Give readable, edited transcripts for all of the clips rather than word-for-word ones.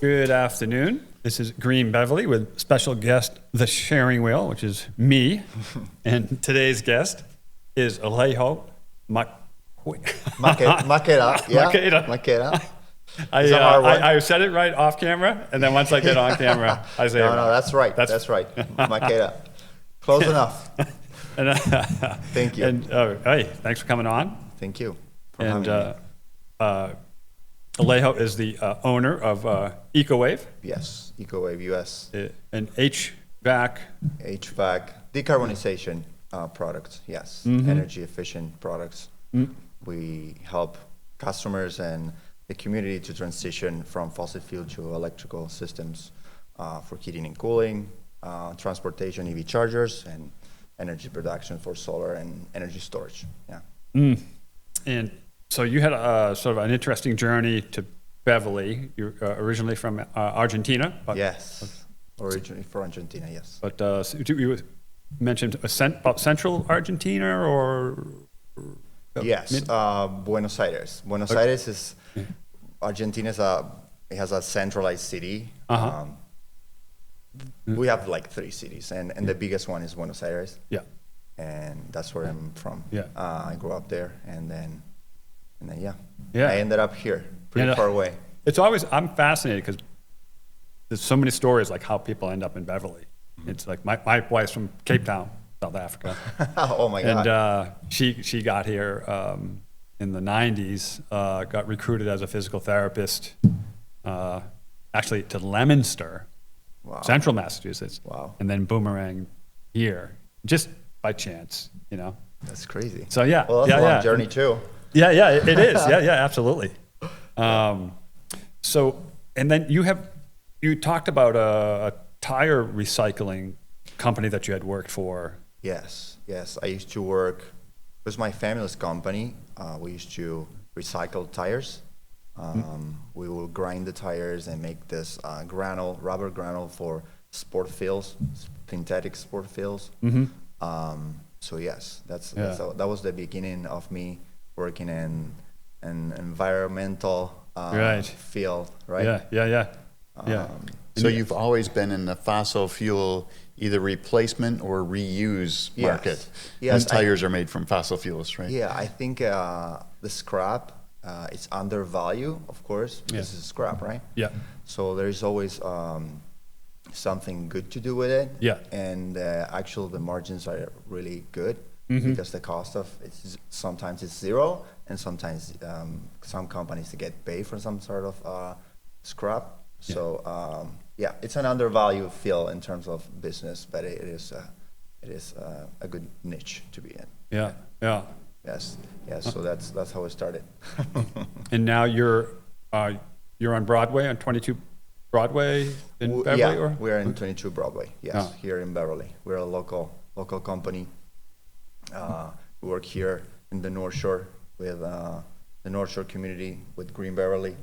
Good afternoon. This is Green Beverly with special guest, the Sharing Wheel, which is me. And today's guest is Alejo Maqueda. Yeah. Maqueda. I said it right off camera, and then once I get on camera, I say no, that's right. That's right. Maqueda. Close enough. Thank you. And hey, thanks for coming on. Thank you for And having me. Alejo is the owner of EcoWave. Yes, EcowaveUS. An HVAC. Decarbonization products, yes. Mm-hmm. Energy efficient products. Mm. We help customers and the community to transition from fossil fuel to electrical systems for heating and cooling, transportation, EV chargers, and energy production for solar and energy storage. Yeah. Mm. And so you had a sort of an interesting journey to Beverly. You're originally from Argentina. Yes, originally from Argentina, yes. But you mentioned Central Argentina or? Yes, Buenos Aires. Buenos Aires is, Argentina it has a centralized city. Uh-huh. We have like 3 cities, and the biggest one is Buenos Aires. Yeah. And that's where I'm from. Yeah. I grew up there, and then Yeah. I ended up here, pretty far away. I'm fascinated because there's so many stories like how people end up in Beverly. It's like my wife's from Cape Town, South Africa. Oh my God. And she got here in the 90s, got recruited as a physical therapist, actually to Leominster, Wow. Central Massachusetts. Wow. And then boomerang here, just by chance, you know. That's crazy. So yeah. Well, that's a long journey too. Yeah, it is. Yeah, absolutely. So, and then you talked about a tire recycling company that you had worked for. Yes. I used to work, it was my family's company. We used to recycle tires. We will grind the tires and make this rubber granule for sport fields, synthetic sport fields. Mm-hmm. So yes, that was the beginning of me working in an environmental field, right? Yeah. So you've always been in the fossil fuel, either replacement or reuse market. Yes. And tires are made from fossil fuels, right? Yeah, I think the scrap, it's undervalued, of course, because it's scrap, right? Yeah. So there's always something good to do with it. Yeah. And actually the margins are really good because the cost of it sometimes it's zero, and sometimes some companies get paid for some sort of scrap. Yeah. So it's an undervalued field in terms of business, but it is a good niche to be in. Yeah. Yes. So that's how it started. And now you're on Broadway, on 22 Broadway in Beverly? Yeah, or? we're in 22 Broadway. Yes, here in Beverly. We're a local company. We work here in the North Shore with the North Shore community with Green Beverly.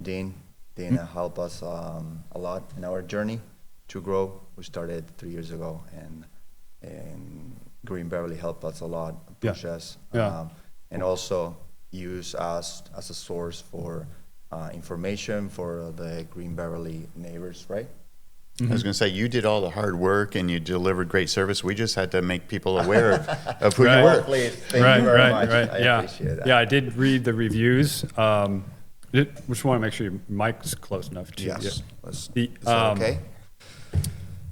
Dean helped us a lot in our journey to grow. We started 3 years ago, and Green Beverly helped us a lot, push us, and also use us as a source for information for the Green Beverly neighbors, right? I was going to say, you did all the hard work and you delivered great service. We just had to make people aware of who you were. Please, thank you very much. I appreciate that. Yeah, I did read the reviews. Just want to make sure your mic's close enough to Yes. Is the, that okay?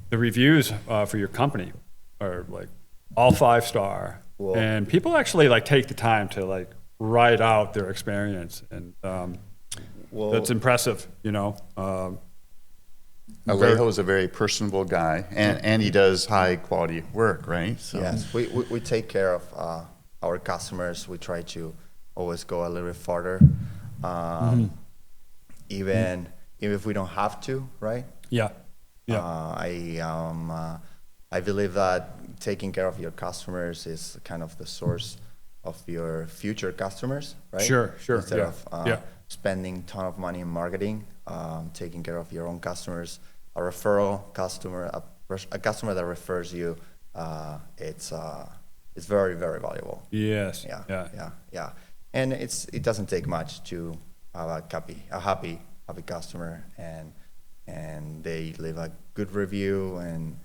The reviews for your company are like all 5-star, Whoa. and people actually like take the time to like write out their experience, and that's impressive, you know. Alejo is a very personable guy, and he does high quality work, right? So. Yes, we take care of our customers. We try to always go a little bit farther, even if we don't have to, right? Yeah. I believe that taking care of your customers is kind of the source of your future customers, right? Sure. Instead of spending a ton of money in marketing, taking care of your own customers, a referral customer, a customer that refers you, it's very, very valuable. Yes. Yeah. And it doesn't take much to have a happy customer, and and they leave a good review, and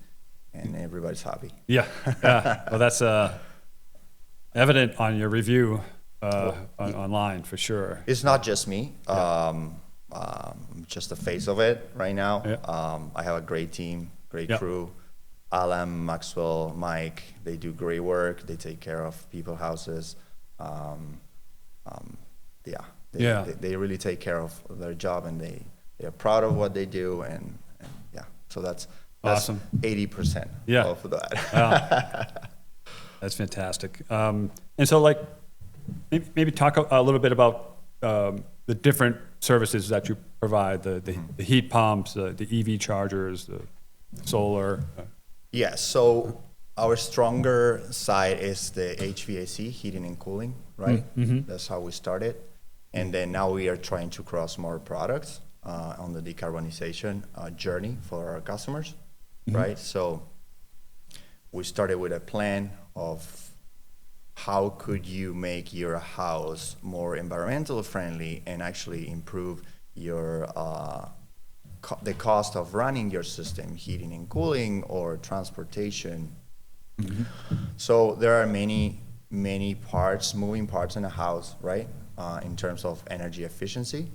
everybody's happy. Yeah. Well, that's evident on your review online for sure. It's not just me. Just the face of it right now. Yeah. I have a great team, great Yeah. crew. Alan, Maxwell, Mike, they do great work. They take care of people's houses. They really take care of their job, and they're proud of what they do, and so that's awesome. 80% Yeah. of that. Wow. That's fantastic. And so, like, maybe talk a little bit about the different services that you provide, the heat pumps, the EV chargers, the solar. Yes, so our stronger side is the HVAC, heating and cooling, right? Mm-hmm. That's how we started. And then now we are trying to cross more products on the decarbonization journey for our customers, right? So we started with a plan of how could you make your house more environmental friendly and actually improve your the cost of running your system, heating and cooling, or transportation. So there are many moving parts in a house, right? In terms of energy efficiency.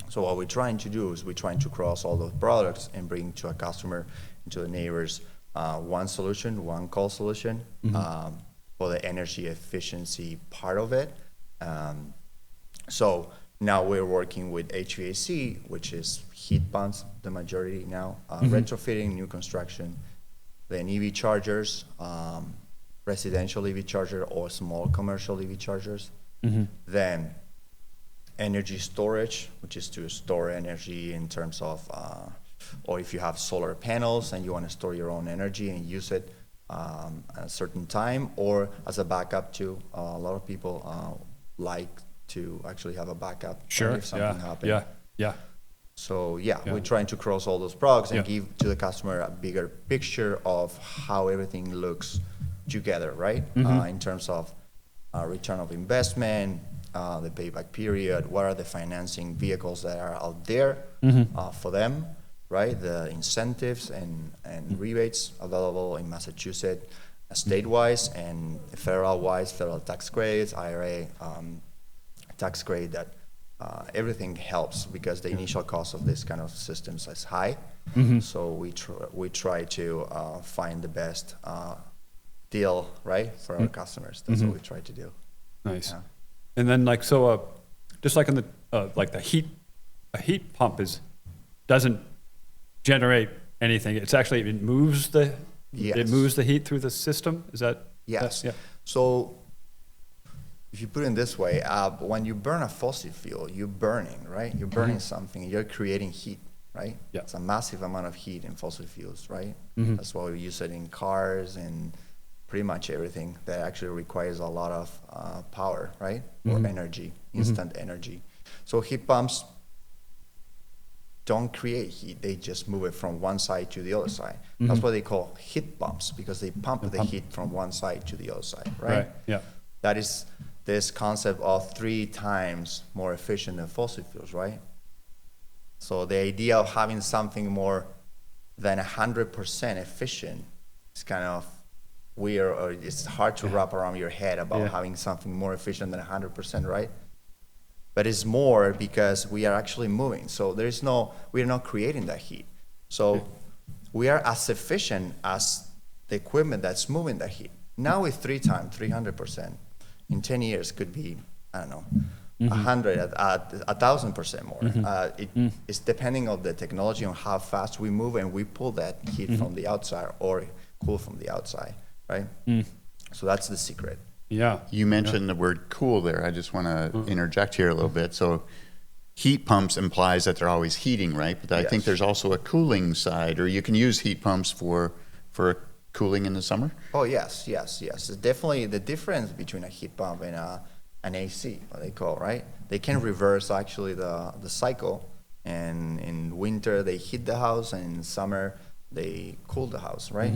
So what we're trying to do is we're trying to cross all those products and bring to a customer, to the neighbors, one solution, one call solution for the energy efficiency part of it. So now we're working with HVAC, which is heat pumps, the majority now, retrofitting, new construction, then EV chargers, residential EV charger or small commercial EV chargers. Then energy storage, which is to store energy in terms of, or if you have solar panels and you want to store your own energy and use it at a certain time, or as a backup too. A lot of people like to actually have a backup if something happens. Yeah. So we're trying to cross all those products and give to the customer a bigger picture of how everything looks together, right? In terms of return of investment, the payback period, what are the financing vehicles that are out there for them, right? The incentives and rebates available in Massachusetts, state-wise and federal-wise, federal tax credits, IRA tax credit, that everything helps because the initial cost of this kind of systems is high. So we try to find the best deal, right, for our customers. That's what we try to do. Nice. Yeah. And then, like, so just like in the like a heat pump doesn't generate anything. It's actually it moves the heat through the system. Is that? Yes. Yeah. So if you put it this way, when you burn a fossil fuel, you're burning, right? You're burning something. You're creating heat, right? Yeah. It's a massive amount of heat in fossil fuels, right? That's why we use it in cars and pretty much everything that actually requires a lot of power, right? Or energy, instant energy. So heat pumps don't create heat. They just move it from one side to the other side. That's what they call heat pumps, because they pump the heat from one side to the other side, right? Yeah. That is this concept of 3 times more efficient than fossil fuels, right? So the idea of having something more than 100% efficient is kind of weird, or it's hard to wrap around your head about having something more efficient than 100%, right? But it's more because we are actually moving. So we're not creating that heat. So we are as efficient as the equipment that's moving that heat. Now with 3 times, 300%. In 10 years could be, I don't know, 100, 1,000% more. It's depending on the technology, on how fast we move, and we pull that heat from the outside or cool from the outside, right? So that's the secret. Yeah. You mentioned the word cool there. I just want to interject here a little bit. So heat pumps implies that they're always heating, right? But I think there's also a cooling side, or you can use heat pumps for cooling in the summer? Oh, yes. It's definitely the difference between a heat pump and an AC, what they call, right? They can reverse actually the cycle, and in winter they heat the house, and in summer they cool the house, right?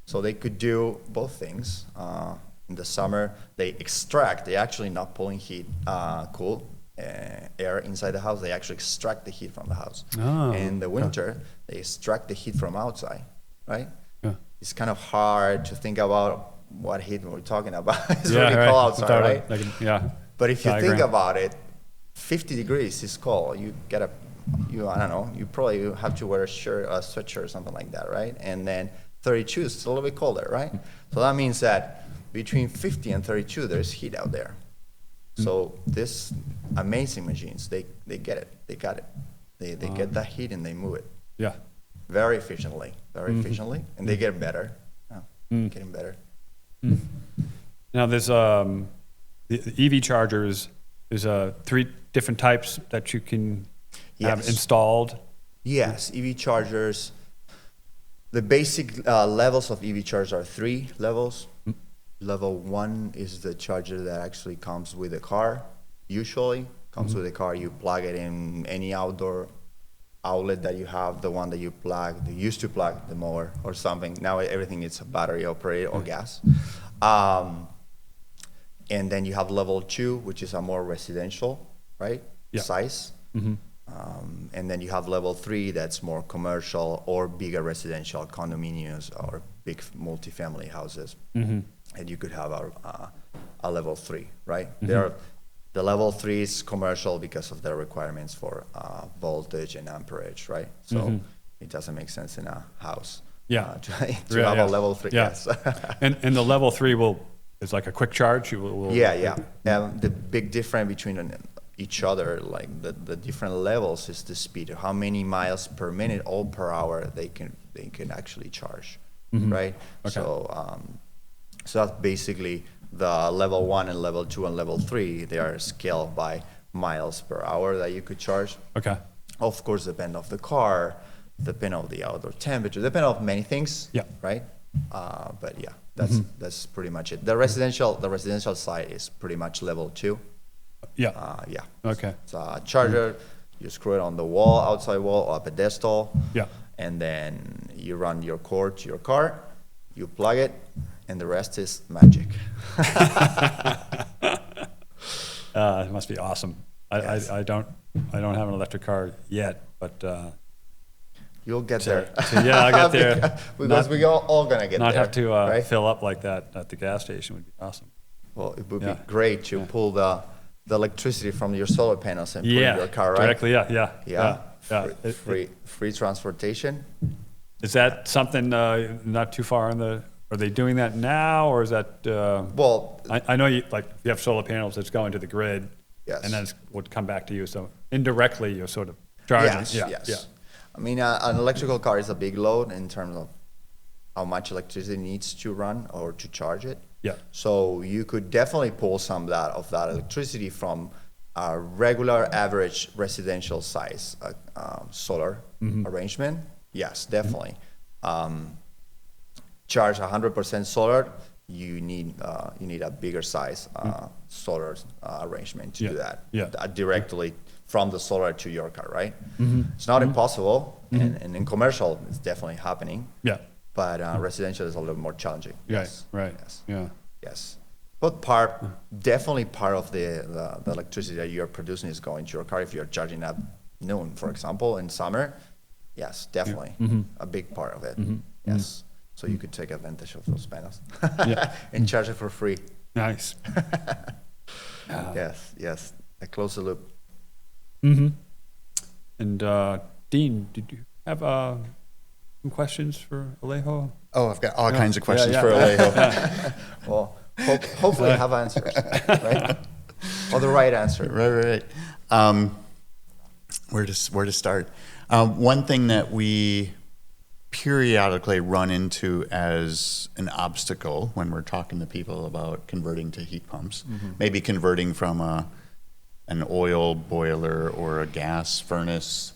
So they could do both things. In the summer they extract, they actually not pulling heat, cool, air inside the house. They actually extract the heat from the house. Oh, and in the winter, they extract the heat from outside, right? Yeah. It's kind of hard to think about what heat we're talking about. It's Yeah, really right. cold outside, right? Yeah. But if you Diagram. think about it, 50 degrees is cold. I don't know, you probably have to wear a sweatshirt or something like that, right? And then 32 is a little bit colder, right? So that means that between 50 and 32, there's heat out there. So this amazing machines, they get it, they got it. They get that heat and they move it Yeah. very efficiently, and they get better, getting better. Now there's the EV chargers. There's 3 different types that you can have Yes. installed. Yes, EV chargers. The basic levels of EV chargers are 3 levels. Level 1 is the charger that actually comes with the car. Usually comes with the car. You plug it in any outdoor outlet that you have, the one that you used to plug the mower or something. Now everything is battery operated or gas. And then you have level 2, which is a more residential, right? Yeah. Size. And then you have level 3, that's more commercial or bigger residential condominiums or big multifamily houses. And you could have a level 3, right? The level 3 is commercial because of their requirements for voltage and amperage, right? So it doesn't make sense in a house to have a level 3. Yeah. Yes. and the level 3 is like a quick charge. Yeah. The big difference between each other, like the different levels, is the speed. How many miles per minute or per hour they can actually charge, right? Okay. So that's basically the level 1 and level 2 and level 3. They are scaled by miles per hour that you could charge. Okay. Of course, depend of the car, depend of the outdoor temperature, depend of many things. Yeah. Right. But yeah, that's pretty much it. The residential side is pretty much level 2. Yeah. Yeah. Okay. It's a charger. You screw it on the wall, outside wall, or a pedestal. Yeah. And then you run your cord to your car. You plug it, and the rest is magic. It must be awesome. Yes. I don't have an electric car yet, but You'll get there. yeah, I'll get there. because we all gonna get not there. have to right? fill up like that at the gas station would be awesome. Well, it would Yeah. be great to pull the electricity from your solar panels and put it in your car, right? Directly. Yeah. Free transportation. Is that something not too far on the? Are they doing that now, or is that? Well, I know you have solar panels that's going to the grid, Yes. and then it would come back to you. So indirectly, you're sort of charging. yes. Yeah. I mean, an electrical car is a big load in terms of how much electricity needs to run or to charge it. Yeah. So you could definitely pull some of that electricity from a regular average residential size solar arrangement. Yes, definitely. Charge 100% solar, you need a bigger size solar arrangement to do that. Yeah. Directly from the solar to your car, right? It's not impossible, and in commercial, it's definitely happening. Yeah. But residential is a little more challenging. Yes. Right. Yes. Yeah. Yes. But definitely part of the electricity that you're producing is going to your car if you're charging at noon, for example, in summer. Yes, definitely. A big part of it. Yes. So you could take advantage of those panels and charge it for free. Nice. Yes. I close the loop. And Dean, did you have some questions for Alejo? Oh, I've got all kinds of questions yeah. for Alejo. Well, hopefully I have answers, right? Or the right answer. Right. Where to start? One thing that we periodically run into as an obstacle when we're talking to people about converting to heat pumps, maybe converting from an oil boiler or a gas furnace.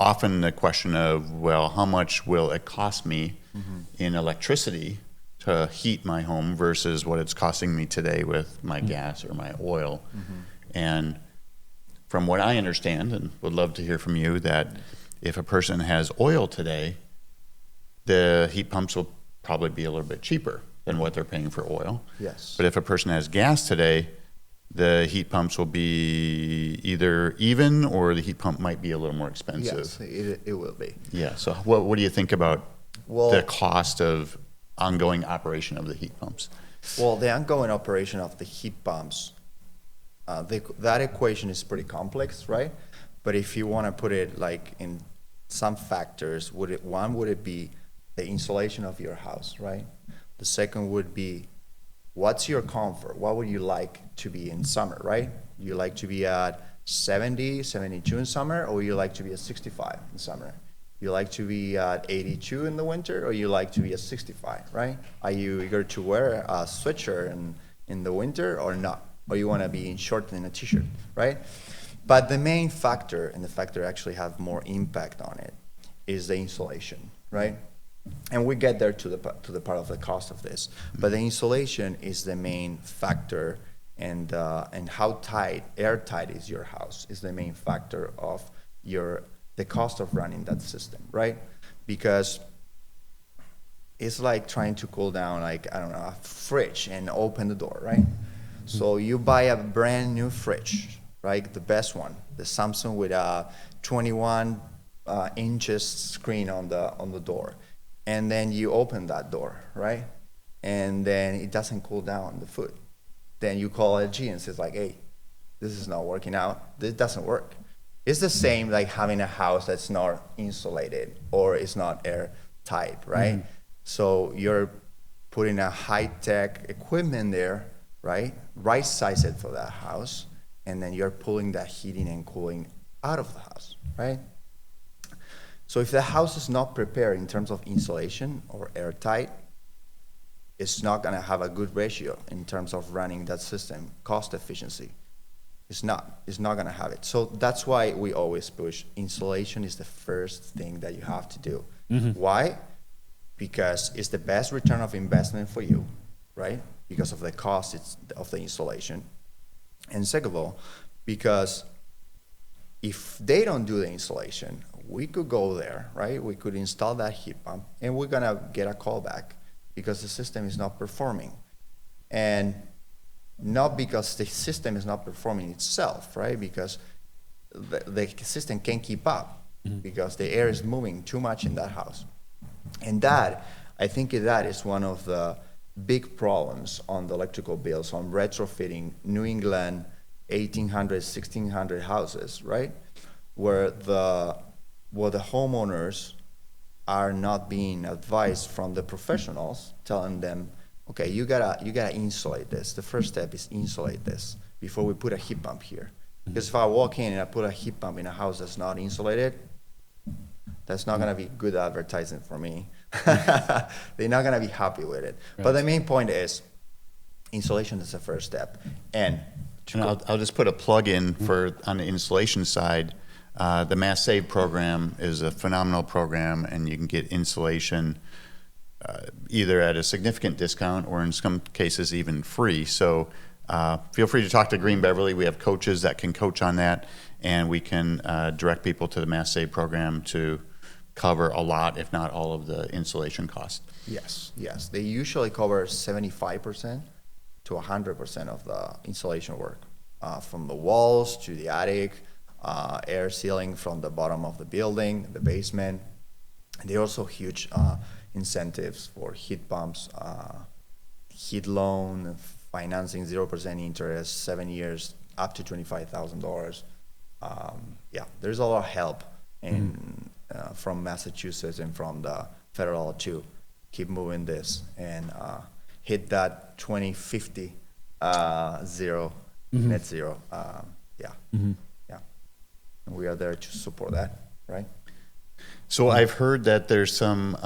Often the question of, well, how much will it cost me in electricity to heat my home versus what it's costing me today with my gas or my oil? And from what I understand, and would love to hear from you, that if a person has oil today, the heat pumps will probably be a little bit cheaper than what they're paying for oil. Yes. But if a person has gas today, the heat pumps will be either even, or the heat pump might be a little more expensive. Yes, it will be. Yeah. So what do you think about Well, the cost of ongoing operation of the heat pumps? Well, the ongoing operation of the heat pumps, that equation is pretty complex, right? But if you want to put it like in some factors, would it be the insulation of your house, right? The second would be, what's your comfort? What would you like to be in summer, right? You like to be at 70, 72 in summer, or you like to be at 65 in summer? You like to be at 82 in the winter, or you like to be at 65, right? Are you eager to wear a sweatshirt in the winter or not? Or you want to be in shorts and a t-shirt, right? But the main factor, and the factor actually have more impact on it, is the insulation, right? And we get there to the part of the cost of this. But the insulation is the main factor, and how airtight is your house is the main factor of the cost of running that system, right? Because it's like trying to cool down, like, I don't know, a fridge and open the door, right? So you buy a brand new fridge, right? The best one, the Samsung with a 21 inches screen on the door. And then you open that door, right? And then it doesn't cool down the food. Then you call LG and says like, hey, this is not working out. This doesn't work. It's the same like having a house that's not insulated or it's not airtight, right? Mm-hmm. So you're putting a high-tech equipment there, right? Right size it for that house, and then you're pulling that heating and cooling out of the house, right? So if the house is not prepared in terms of insulation or airtight, it's not gonna have a good ratio in terms of running that system, cost efficiency. It's not gonna have it. So that's why we always push insulation is the first thing that you have to do. Mm-hmm. Why? Because it's the best return of investment for you, right? Because of the cost of the insulation. And second of all, because if they don't do the insulation, we could go there, right? We could install that heat pump, and we're gonna get a call back because the system is not performing. And not because the system is not performing itself, right? Because the system can't keep up, mm-hmm. because the air is moving too much in that house. And that, I think that is one of the big problems on the electrical bills, on retrofitting New England 1800, 1600 houses, right? Where the homeowners are not being advised from the professionals, telling them, okay, you gotta insulate this. The first step is insulate this before we put a heat pump here. Because if I walk in and I put a heat pump in a house that's not insulated, that's not gonna be good advertising for me. They're not gonna be happy with it. Right. But the main point is, insulation is the first step. And I'll just put a plug in for on the insulation side. The Mass Save program is a phenomenal program, and you can get insulation either at a significant discount or in some cases even free. So feel free to talk to Green Beverly. We have coaches that can coach on that, and we can direct people to the Mass Save program to cover a lot, if not all, of the insulation costs. Yes. They usually cover 75% to 100% of the insulation work, from the walls to the attic, air sealing from the bottom of the building, the basement. And there are also huge incentives for heat pumps, heat loan, financing 0% interest, 7 years, up to $25,000. There's a lot of help from Massachusetts and from the federal to keep moving this and hit that 2050 net zero. And we are there to support that, right? So I've heard that there's some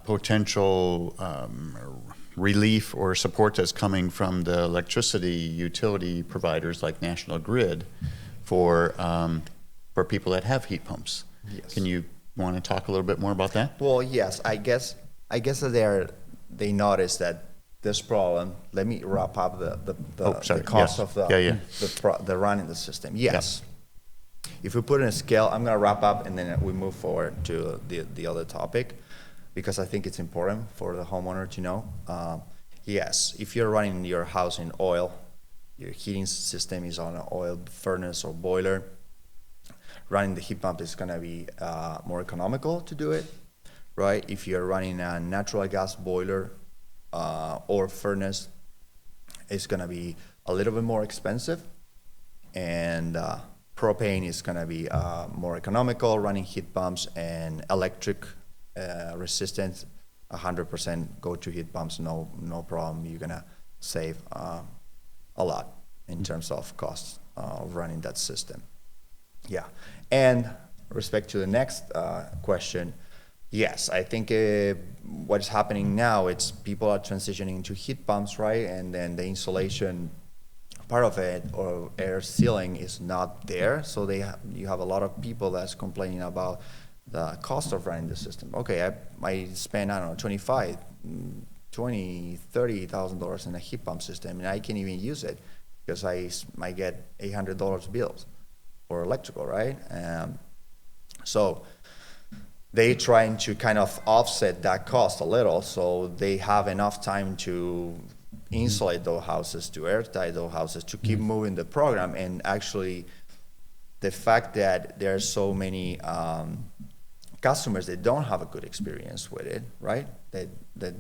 potential relief or support that's coming from the electricity utility providers like National Grid for people that have heat pumps. Yes. Can you want to talk a little bit more about that? Well, yes. I guess that they noticed that this problem. Let me wrap up the cost of the running the system. Yes. Yeah. If we put in a scale, I'm going to wrap up and then we move forward to the other topic, because I think it's important for the homeowner to know. Yes, if you're running your house in oil, your heating system is on an oil furnace or boiler, running the heat pump is going to be more economical to do it, right? If you're running a natural gas boiler or furnace, it's going to be a little bit more expensive, and propane is going to be more economical running heat pumps, and electric resistance 100% go to heat pumps, no problem. You're going to save a lot in terms of costs of running that system. Yeah, and respect to the next question, yes, I think what's happening now, it's people are transitioning to heat pumps, right? And then the insulation part of it or air sealing is not there, so you have a lot of people that's complaining about the cost of running the system. Okay, I spend, I don't know, $30,000 in a heat pump system, and I can't even use it because I might get $800 bills for electrical, right? So they trying to kind of offset that cost a little, so they have enough time to insulate those houses, to airtight those houses, to keep moving the program. And actually, the fact that there are so many customers that don't have a good experience with it, right? That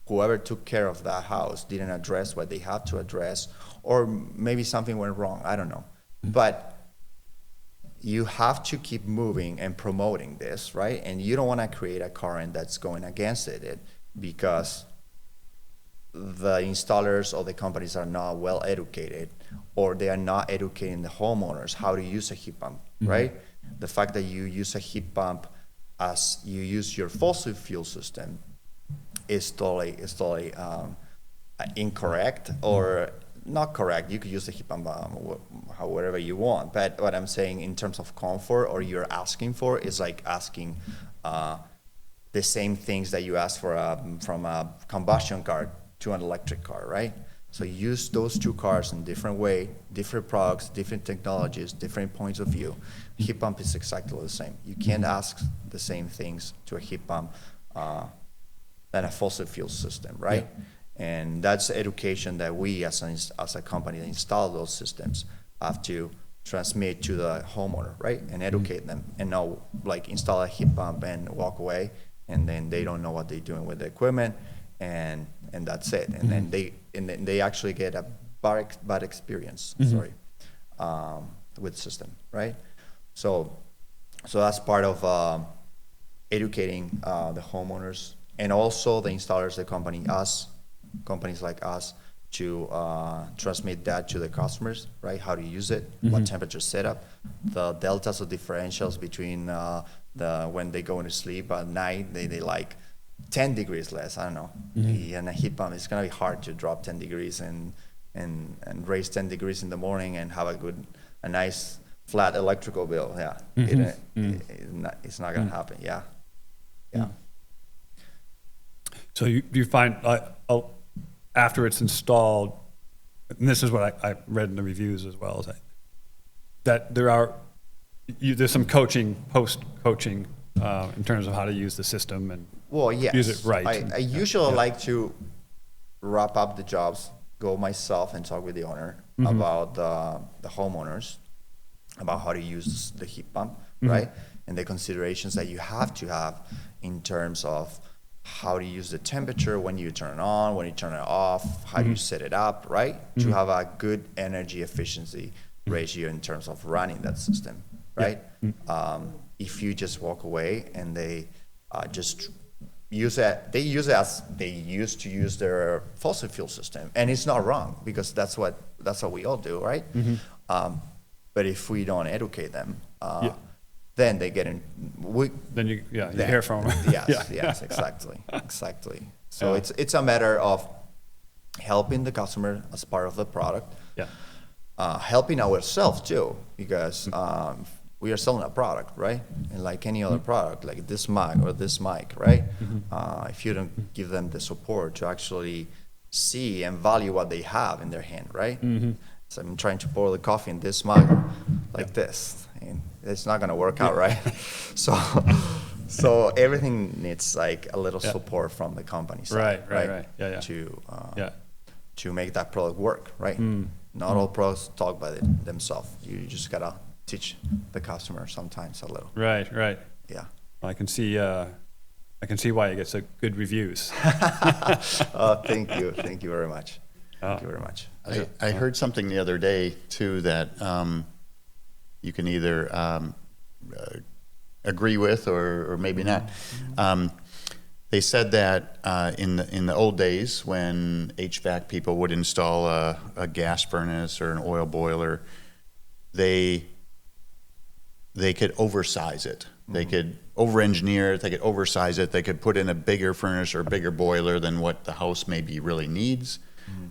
whoever took care of that house didn't address what they have to address, or maybe something went wrong, I don't know. But you have to keep moving and promoting this, right? And you don't want to create a current that's going against it because the installers or the companies are not well educated, or they are not educating the homeowners how to use a heat pump, right? The fact that you use a heat pump as you use your fossil fuel system is totally incorrect, or not correct. You could use the heat pump however you want, but what I'm saying in terms of comfort, or you're asking for, is like asking the same things that you ask for from a combustion car to an electric car, right? So you use those two cars in different way, different products, different technologies, different points of view. Heat pump is exactly the same. You can't ask the same things to a heat pump than a fossil fuel system, right? Yeah. And that's education that we as a company that install those systems have to transmit to the homeowner, right? And educate them, and not like install a heat pump and walk away, and then they don't know what they're doing with the equipment, and that's it. And then they actually get a bad experience, with the system, right? So that's part of educating the homeowners, and also the installers, the companies like us, to transmit that to the customers, right? How to use it, what temperature setup, the deltas or differentials between when they go into sleep at night, they like 10 degrees less, I don't know. And a heat pump, it's gonna be hard to drop 10 degrees and raise 10 degrees in the morning and have a nice flat electrical bill. Yeah, it's not gonna happen. Yeah. So you find after it's installed, and this is what I read in the reviews as well, is that there's some post-coaching in terms of how to use the system and use it right. I usually like to wrap up the jobs, go myself and talk with the owner about the homeowners, about how to use the heat pump, right? And the considerations that you have to have in terms of how to use the temperature, when you turn it on, when you turn it off, how do you set it up, right? To have a good energy efficiency ratio in terms of running that system, right? If you just walk away and they just use it, they use it as they used to use their fossil fuel system, and it's not wrong, because that's what we all do, right? But if we don't educate them, then they get in. Then you hear from them. Yes, exactly. So it's a matter of helping the customer as part of the product. Helping ourselves too, because we are selling a product, right? And like any other product, like this mug or this mic, right? If you don't give them the support to actually see and value what they have in their hand, right? So I'm trying to pour the coffee in this mug like this, and it's not gonna work out, right? So everything needs like a little support from the company side, right? To make that product work, right? Not all pros talk by themselves. You just gotta teach the customer sometimes a little. Right, right. Yeah. I can see why it gets good reviews. Thank you very much. Thank you very much. I heard something the other day too that you can either agree with or maybe not. They said that in the old days when HVAC people would install a gas furnace or an oil boiler, they could oversize it. They could over-engineer it, they could oversize it, they could put in a bigger furnace or a bigger boiler than what the house maybe really needs,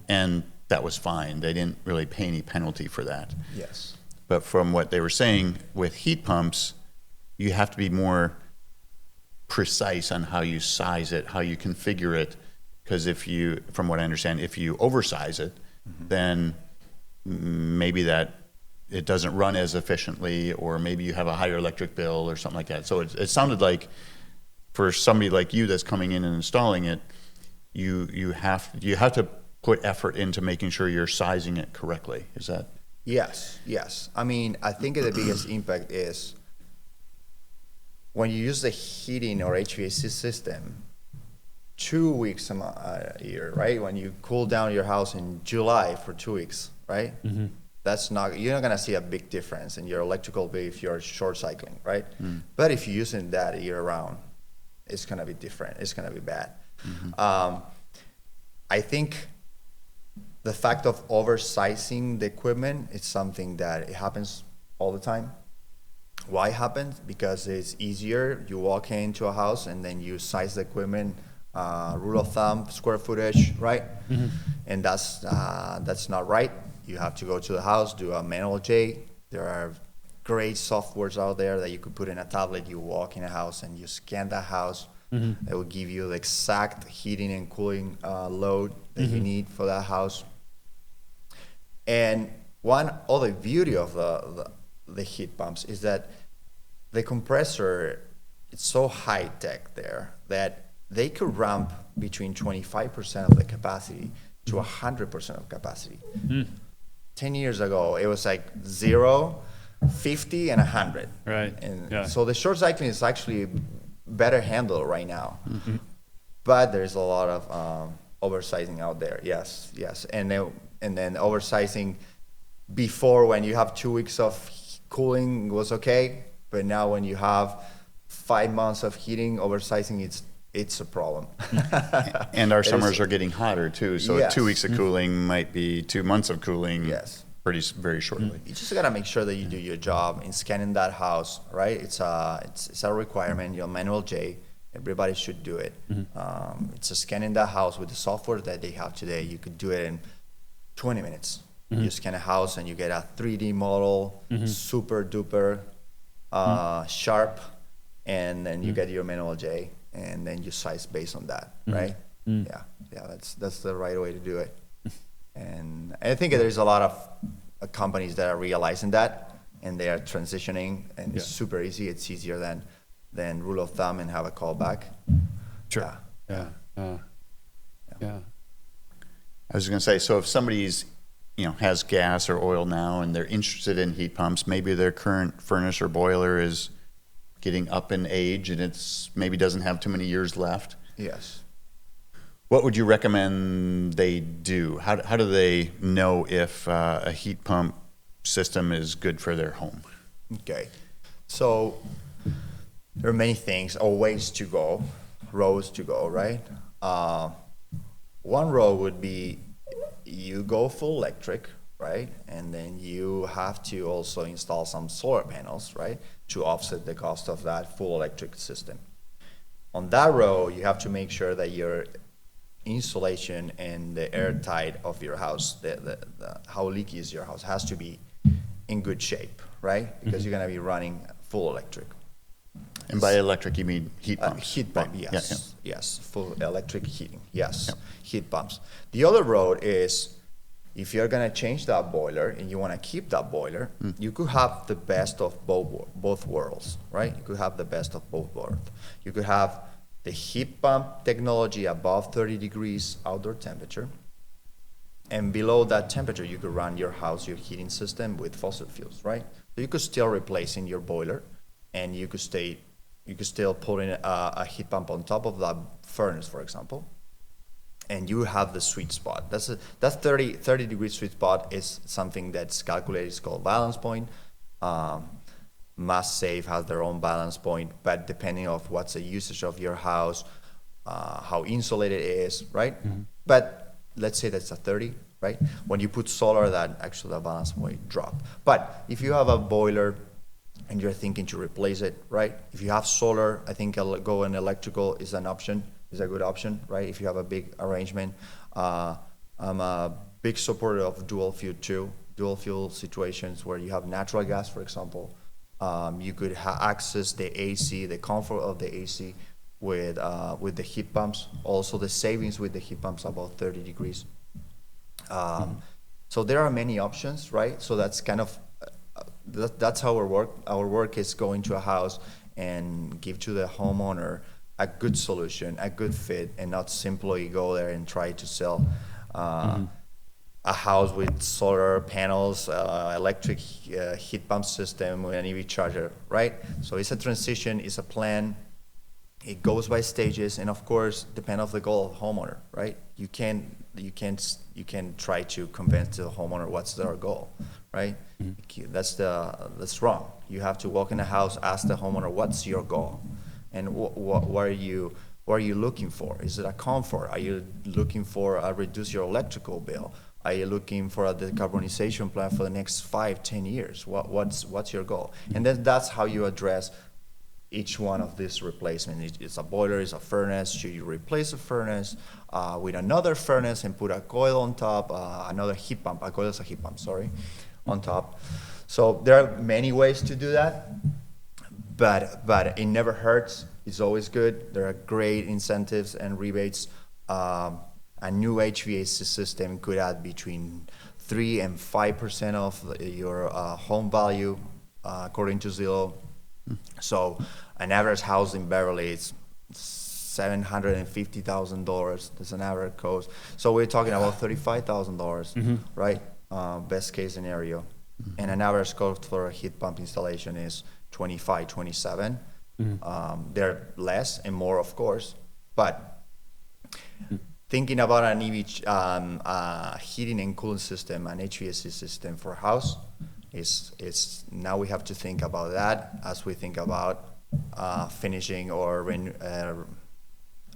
and that was fine. They didn't really pay any penalty for that. Yes. But from what they were saying, with heat pumps, you have to be more precise on how you size it, how you configure it, because from what I understand, if you oversize it, then maybe that it doesn't run as efficiently, or maybe you have a higher electric bill or something like that. So it sounded like for somebody like you that's coming in and installing it, you have to put effort into making sure you're sizing it correctly. Is that? Yes. I mean, I think the biggest impact is when you use the heating or HVAC system 2 weeks a year, right? When you cool down your house in July for 2 weeks, right? You're not gonna see a big difference in your electrical bill if you're short cycling, right? But if you're using that year round, it's gonna be different. It's gonna be bad. I think the fact of oversizing the equipment is something that it happens all the time. Why it happens? Because it's easier. You walk into a house and then you size the equipment, rule of thumb, square footage, right? And that's not right. You have to go to the house, do a manual J. There are great softwares out there that you could put in a tablet. You walk in a house and you scan that house. It will give you the exact heating and cooling load that you need for that house. And one other beauty of the heat pumps is that the compressor, it's so high tech there that they could ramp between 25% of the capacity to 100% of capacity. 10 years ago, it was like 0, 50, and 100. Right. And so the short cycling is actually better handled right now. But there's a lot of oversizing out there. Yes. And then oversizing before, when you have 2 weeks of cooling, was okay. But now when you have 5 months of heating, oversizing, it's a problem. And our summers are getting hotter too, so Yes. 2 weeks of cooling might be 2 months of cooling. Yes. Very shortly. You just gotta make sure that you do your job in scanning that house, right? It's a requirement. Your manual J, everybody should do it. It's a scanning that house with the software that they have today. You could do it in 20 minutes. You scan a house and you get a 3D model, super duper sharp, and then you get your manual J, and then you size based on that, right? Yeah, that's the right way to do it. And I think there's a lot of companies that are realizing that, and they are transitioning, and it's super easy. It's easier than rule of thumb and have a callback. Sure. Yeah. I was going to say, so if somebody's, has gas or oil now and they're interested in heat pumps, maybe their current furnace or boiler is getting up in age and it's maybe doesn't have too many years left. Yes. What would you recommend they do? How do they know if a heat pump system is good for their home? Okay. So there are many things or ways to go, roads to go, right? One road would be you go full electric, right? And then you have to also install some solar panels, right? To offset the cost of that full electric system. On that road, you have to make sure that your insulation and the airtight of your house, how leaky is your house, has to be in good shape, right? Because you're gonna be running full electric. And by electric, you mean heat pumps? Heat pump, right. yes. Yeah. Yes, full electric heating, yes. Yeah. Heat pumps. The other road is, if you're gonna change that boiler and you wanna keep that boiler, you could have the best of both worlds, right? You could have the best of both worlds. You could have the heat pump technology above 30 degrees outdoor temperature, And below that temperature, you could run your house, your heating system with fossil fuels, right? So you could still replace in your boiler, and you could still put in a heat pump on top of that furnace, for example, and you have the sweet spot. That's 30 degree sweet spot is something that's calculated. It's called balance point. Must Save has their own balance point, but depending on what's the usage of your house, how insulated it is, right? Mm-hmm. But let's say that's a 30, right? When you put solar, that actually the balance point drop. But if you have a boiler and you're thinking to replace it, right? If you have solar, I think go and electrical is an option, is a good option, right? If you have a big arrangement. I'm a big supporter of dual fuel too. Dual fuel situations where you have natural gas, for example. You could access the AC, the comfort of the AC with the heat pumps. Also the savings with the heat pumps about 30 degrees. So there are many options, right? So that's kind of, that's how our work. Our work is going to a house and give to the homeowner a good solution, a good fit, and not simply go there and try to sell a house with solar panels, electric heat pump system with an EV charger, right? So it's a transition, it's a plan. It goes by stages, and of course, depend on the goal of the homeowner, right? You can try to convince the homeowner what's their goal, right? Mm-hmm. That's wrong. You have to walk in the house, ask the homeowner what's your goal, and what are you looking for? Is it a comfort? Are you looking for a reduce your electrical bill? Are you looking for a decarbonization plan for the next 5-10 years? What's your goal? And then that's how you address each one of these replacements. It's a boiler, it's a furnace. Should you replace a furnace with another furnace and put a coil on top, another heat pump, a coil is a heat pump, sorry, on top. So there are many ways to do that, but it never hurts. It's always good. There are great incentives and rebates. A new HVAC system could add between 3 and 5% of your home value, according to Zillow. So an average house in Beverly is $750,000. That's an average cost. So we're talking about $35,000, right? Best case scenario. And an average cost for a heat pump installation is $25,000, $27,000. They're less and more, of course, but thinking about an EV heating and cooling system, an HVAC system for a house, is now we have to think about that as we think about finishing or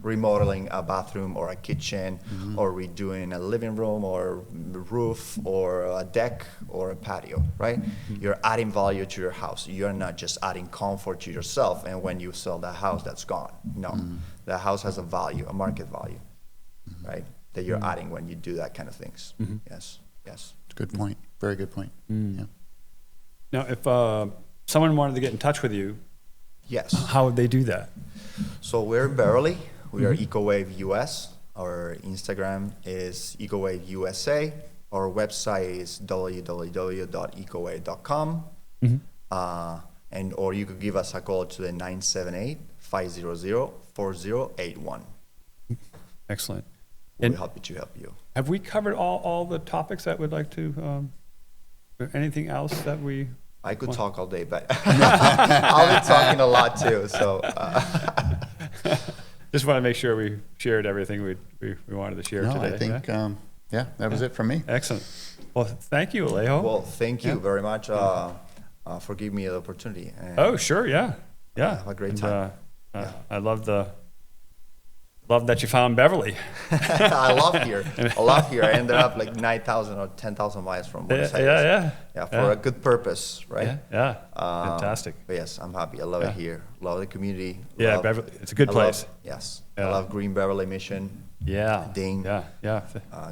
remodeling a bathroom or a kitchen, or redoing a living room or roof or a deck or a patio, right? You're adding value to your house. You're not just adding comfort to yourself, and when you sell that house, that's gone. No, the house has a value, a market value, right? That you're adding when you do that kind of things. Yes. Good point. Very good point. Yeah. Now, if someone wanted to get in touch with you, Yes. how would they do that? So we're in Beverly. We are EcowaveUS. Our Instagram is EcowaveUSA. Our website is www.ecowave.com. Or you could give us a call to the 978-500-4081. Excellent. We'll be happy to help you. Have we covered all the topics that we'd like to, anything else that we? I could talk all day, but I'll be talking a lot too. So just want to make sure we shared everything we wanted to share today. I think, that was it from me. Excellent. Well, thank you, Alejo. Well, thank you very much for giving me the opportunity. And oh, sure, yeah. have a great time. I love that you found Beverly. I love here. I ended up like 9,000 or 10,000 miles from Buenos Aires. For a good purpose, right? Fantastic. But yes, I'm happy. I love it here. Love the community. Beverly, it's a good place. I love Green Beverly mission. Dean.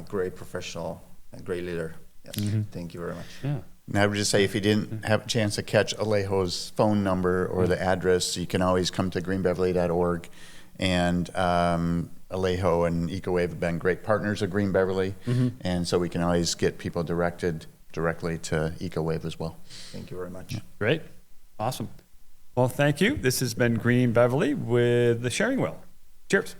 Great professional and great leader. Yes. Thank you very much. And I would just say, if you didn't have a chance to catch Alejo's phone number or the address, you can always come to greenbeverly.org. And Alejo and EcoWave have been great partners of Green Beverly, and so we can always get people directed directly to EcoWave as well. Thank you very much. Great. Awesome. Well, thank you. This has been Green Beverly with the Sharing Wheel. Cheers.